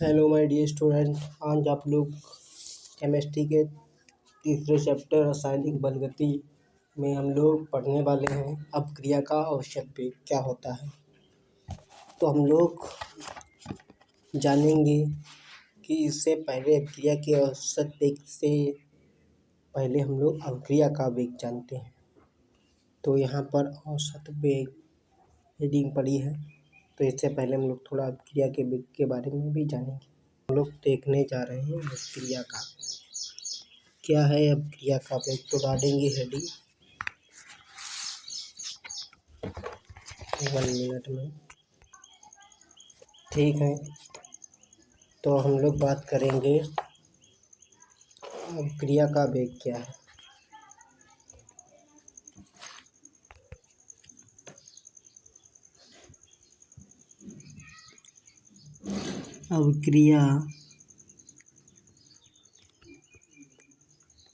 Hello my dear student. आज आप लोग केमिस्ट्री के तीसरे चैप्टर रासायनिक बनगति में हम लोग पढ़ने वाले हैं अपक्रिया का औसत वेग क्या होता है। तो हम लोग जानेंगे कि इससे पहले अपक्रिया के औसत वेग से पहले हम लोग अपक्रिया का वेग जानते हैं। तो यहाँ पर औसत वेग हेडिंग पड़ी है, तो इससे पहले हम लोग थोड़ा अपक्रिया के वेग के बारे में भी जानेंगे। हम लोग देखने जा रहे हैं अपक्रिया का क्या है। अपक्रिया का वेग तो डालेंगे हेडिंग 1 मिनट में, ठीक है। तो हम लोग बात करेंगे अपक्रिया का वेग क्या है। अपक्रिया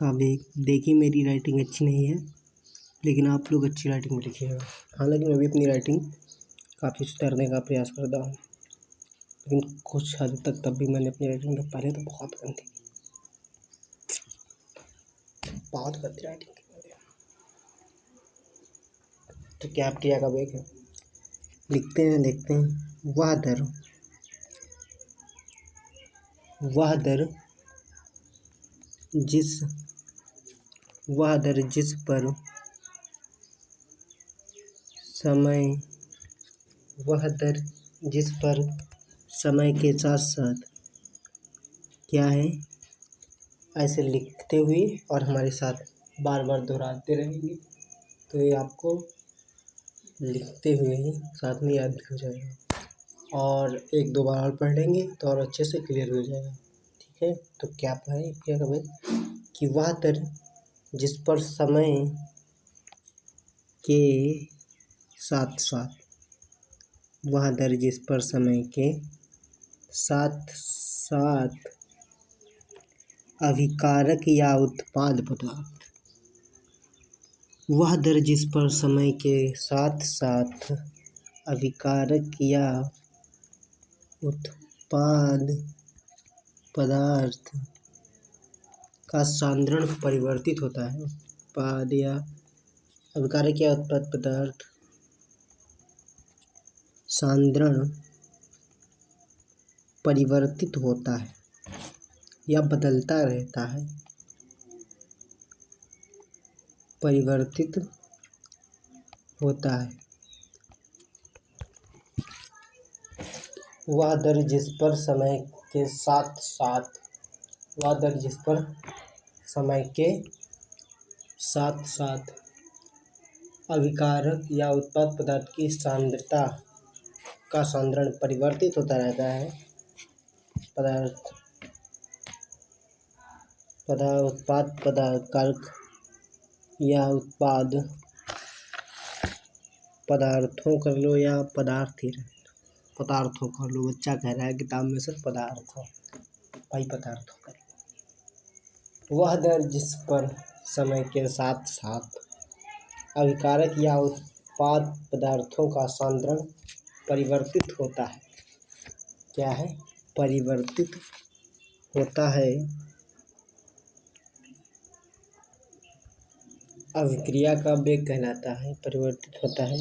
का वेग, देखिए मेरी राइटिंग अच्छी नहीं है लेकिन आप लोग अच्छी राइटिंग में लिखिएगा। हालांकि मैं भी अपनी राइटिंग काफ़ी सुधारने का प्रयास करता हूँ, लेकिन कुछ हद तक तब भी मैंने अपनी राइटिंग में पहले तो बहुत गंदी राइटिंग की। तो क्या अपक्रिया का वेग है, लिखते हैं, देखते हैं। वह दर जिस पर समय के साथ साथ क्या है, ऐसे लिखते हुए और हमारे साथ बार बार दोहराते रहेंगे तो ये आपको लिखते हुए ही साथ में याद भी हो जाएगा, और एक दो बार और पढ़ लेंगे तो और अच्छे से क्लियर हो जाएगा, ठीक है। तो क्या है क्या कहें कि वह दर जिस पर समय के साथ साथ अभिकारक या उत्पाद पदार्थ, वह दर जिस पर समय के साथ साथ अभिकारक या उत्पाद पदार्थ का सांद्रण परिवर्तित होता है। उत्पाद या अभिकारक या उत्पाद पदार्थ सांद्रण परिवर्तित होता है या बदलता रहता है, परिवर्तित होता है। वह दर जिस पर समय के साथ अभिकारक या उत्पाद पदार्थ की सांद्रता का सांद्रण परिवर्तित होता रहता है, उत्पाद पदार्थ या उत्पाद पदार्थों कर लो या पदार्थों कर लो। बच्चा कह रहा है किताब में सिर्फ पदार्थों, भाई पदार्थों कर लो। वह दर जिस पर समय के साथ साथ अभिकारक या उत्पाद पदार्थों का सांद्रण परिवर्तित होता है, क्या है, परिवर्तित होता है, अपक्रिया का वेग कहलाता है। परिवर्तित होता है,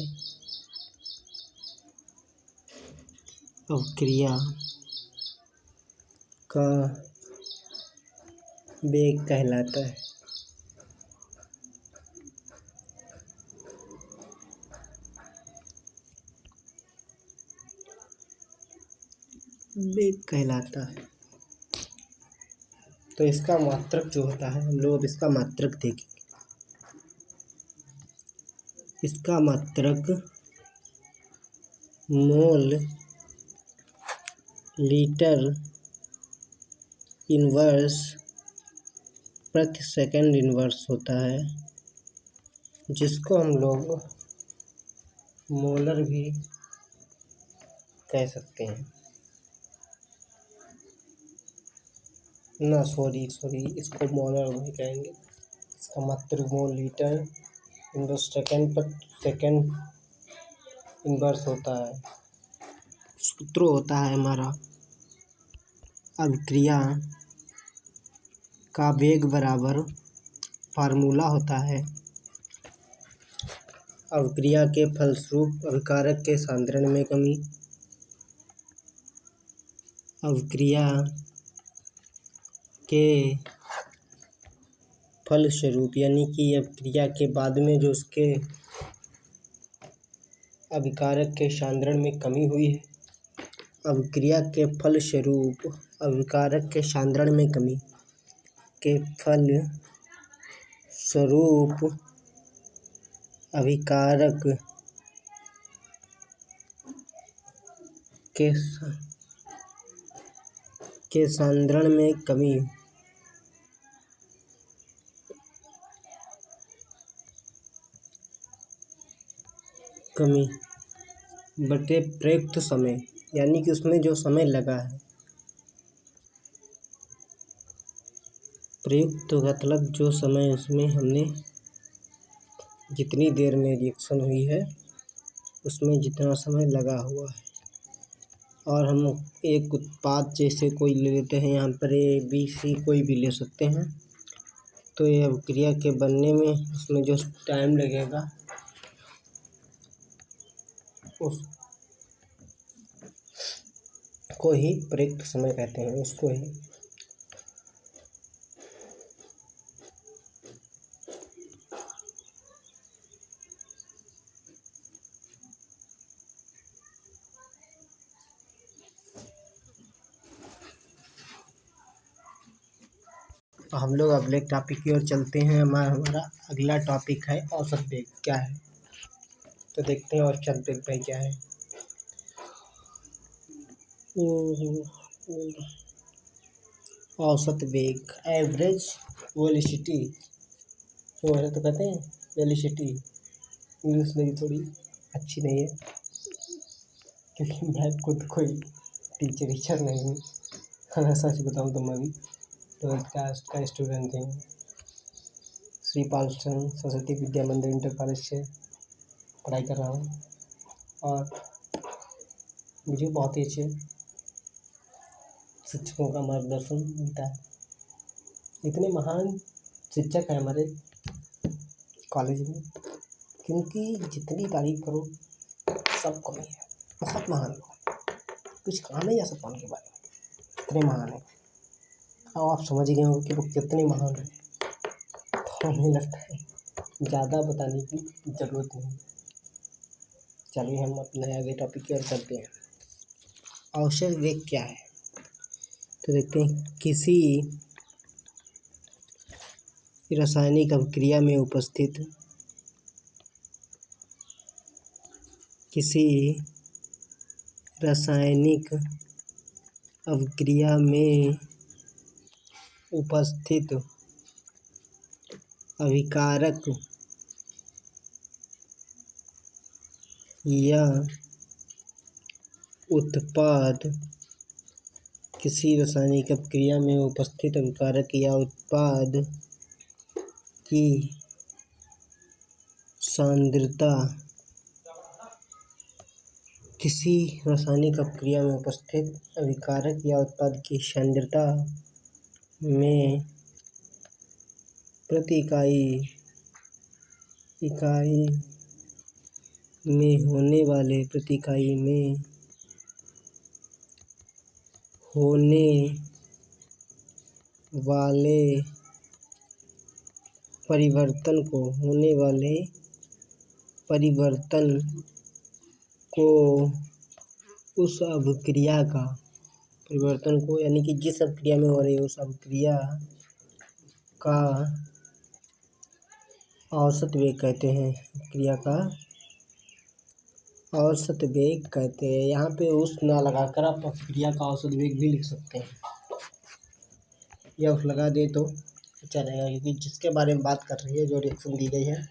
अपक्रिया का वेग कहलाता है। वेग कहलाता है। तो इसका मात्रक जो होता है, हम लोग अब इसका मात्रक देखेंगे। इसका मात्रक मोल लीटर इनवर्स प्रति सेकंड इनवर्स होता है, जिसको हम लोग मोलर भी कह सकते हैं ना, सॉरी इसको मोलर नहीं कहेंगे। इसका मात्रक mole litre inverse second inverse होता है। सूत्र होता है हमारा अभिक्रिया का वेग बराबर फार्मूला होता है अभिक्रिया के फलस्वरूप अभिकारक के सांद्रण में कमी। अभिक्रिया के फलस्वरूप यानी कि अभिक्रिया के बाद में जो उसके अभिकारक के सांद्रण में कमी हुई है। अभिक्रिया के फलस्वरूप अभिकारक के सांद्रण में कमी के फलस्वरूप अभिकारक के सांद्रण में कमी बटे प्रयुक्त समय यानी कि उसमें जो समय लगा है। प्रयुक्त मतलब जो समय उसमें हमने जितनी देर में रिएक्शन हुई है उसमें जितना समय लगा हुआ है। और हम एक उत्पाद जैसे कोई ले लेते हैं, यहाँ पर ए बी सी कोई भी ले सकते हैं। तो ये अभिक्रिया के बनने में उसमें जो टाइम लगेगा उसको ही प्रयुक्त समय कहते हैं। उसको ही तो हम लोग अगले टॉपिक की ओर चलते हैं। हमारा अगला टॉपिक है औसत वेग क्या है। तो देखते हैं औसत वेग भाई क्या है। औसत वेग एवरेज वेलोसिटी तो है, तो कहते हैं वेलोसिटी। इंग्लिश मेरी थोड़ी अच्छी नहीं है क्योंकि मैं खुद कोई टीचर नहीं हूँ। अगर सच बताऊँ तो मैं भी 12th क्लास का स्टूडेंट हूँ। श्री पालचंद सरस्वती विद्या मंदिर इंटर कॉलेज से पढ़ाई कर रहा हूँ और मुझे बहुत ही अच्छे शिक्षकों का मार्गदर्शन मिलता है। इतने महान शिक्षक हैं हमारे कॉलेज में क्योंकि जितनी तारीफ करो सब कमी है। बहुत महान लोग, कुछ कहा नहीं जा सकता उनके बारे में, इतने महान है। अब आप समझ गए हो कि वो कितने महान हैं। तो हमें लगता है ज़्यादा बताने की ज़रूरत नहीं। चलिए हम अपने आगे टॉपिक की ओर चलते हैं। औसत वेग क्या है तो देखते हैं। किसी रासायनिक अभिक्रिया में उपस्थित अभिकारक या उत्पाद किसी रासायनिक अभिक्रिया में उपस्थित अभिकारक या उत्पाद की सांद्रता किसी रासायनिक अभिक्रिया में उपस्थित अभिकारक या उत्पाद की सांद्रता में प्रति इकाई में होने वाले परिवर्तन को उस अभिक्रिया का परिवर्तन को यानी कि जिस अभिक्रिया में हो रही है उस अभिक्रिया का औसत वेग कहते हैं। अभिक्रिया का औसत वेग कहते हैं। यहाँ पे उस ना लगाकर आप अभिक्रिया का औसत वेग भी लिख सकते हैं या उस लगा दे तो चलेगा क्योंकि जिसके बारे में बात कर रही है, जो रिएक्शन दी गई है,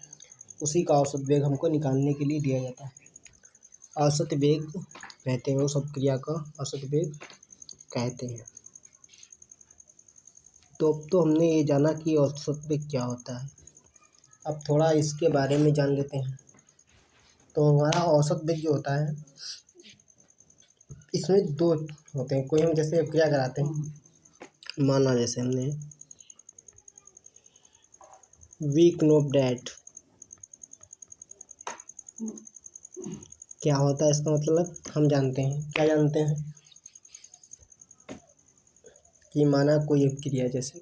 उसी का औसत वेग हमको निकालने के लिए दिया जाता है। औसत वेग कहते हैं उस अभिक्रिया का औसत वेग कहते हैं। तो अब तो हमने ये जाना कि औसत वेग क्या होता है। अब थोड़ा इसके बारे में जान लेते हैं। तो हमारा औसत वेग जो होता है इसमें दो होते हैं। कोई हम जैसे क्या कराते हैं, माना जैसे हमने वी नो डैट, क्या होता है इसका मतलब हम जानते हैं। क्या जानते हैं कि माना कोई अभिक्रिया, जैसे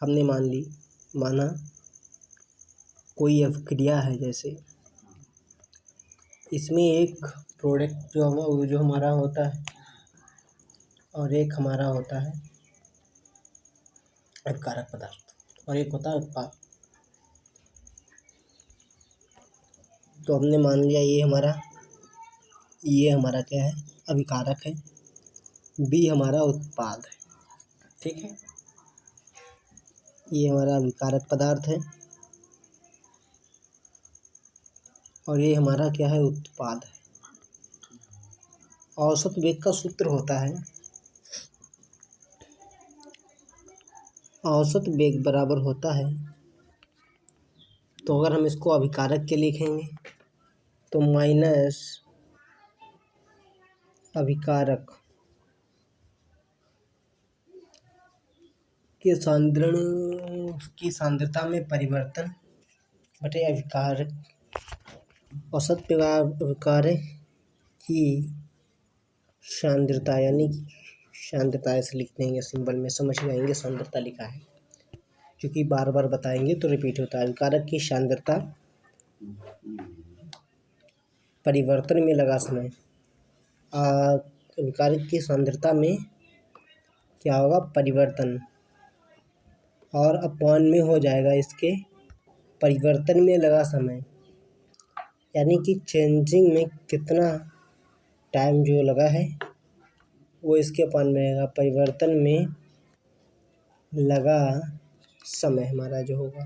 हमने मान ली, माना कोई अभिक्रिया है, जैसे इसमें एक प्रोडक्ट जो हमारा होता है और एक हमारा होता है अभिकारक पदार्थ और एक होता है उत्पाद। तो हमने मान लिया ये हमारा क्या है, अभिकारक है, बी हमारा उत्पाद है, ठीक है। ये हमारा अभिकारक पदार्थ है और ये हमारा क्या है, उत्पाद है। औसत वेग का सूत्र होता है, औसत वेग बराबर होता है, तो अगर हम इसको अभिकारक के लिखेंगे तो माइनस अभिकारक के सांद्रण की सांद्रता में परिवर्तन बटे अभिकारक, औसत अभिकारक की सांद्रता, यानी सांद्रता ऐसे लिख देंगे सिंबल में, समझ जाएंगे सांद्रता लिखा है, क्योंकि बार बार बताएंगे तो रिपीट होता है। अभिकारक की सांद्रता परिवर्तन में लगा समय, अभिकारक की सांद्रता में क्या होगा, परिवर्तन, और अपॉन में हो जाएगा इसके परिवर्तन में लगा समय, यानी कि चेंजिंग में कितना टाइम जो लगा है वो इसके अपॉन में रहेगा, परिवर्तन में लगा समय हमारा जो होगा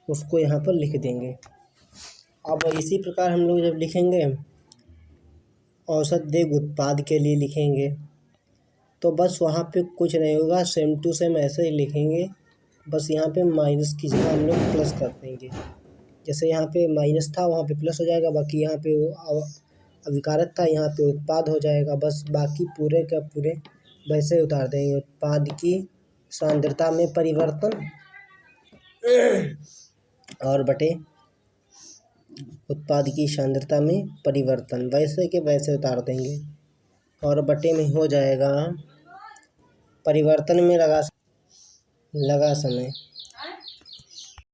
उसको यहाँ पर लिख देंगे। अब इसी प्रकार हम लोग जब लिखेंगे औसत वेग उत्पाद के लिए लिखेंगे तो बस वहाँ पे कुछ नहीं होगा, सेम टू सेम ऐसे ही लिखेंगे, बस यहाँ पे माइनस की जगह हम लोग प्लस कर देंगे। जैसे यहाँ पे माइनस था वहाँ पे प्लस हो जाएगा, बाकी यहाँ पे अभिकारक था यहाँ पे उत्पाद हो जाएगा, बस बाकी पूरे का पूरे वैसे उतार देंगे। उत्पाद की सांद्रता में परिवर्तन और बटे उत्पाद की सांद्रता में परिवर्तन, वैसे के वैसे उतार देंगे, और बटे में हो जाएगा परिवर्तन में लगा समय।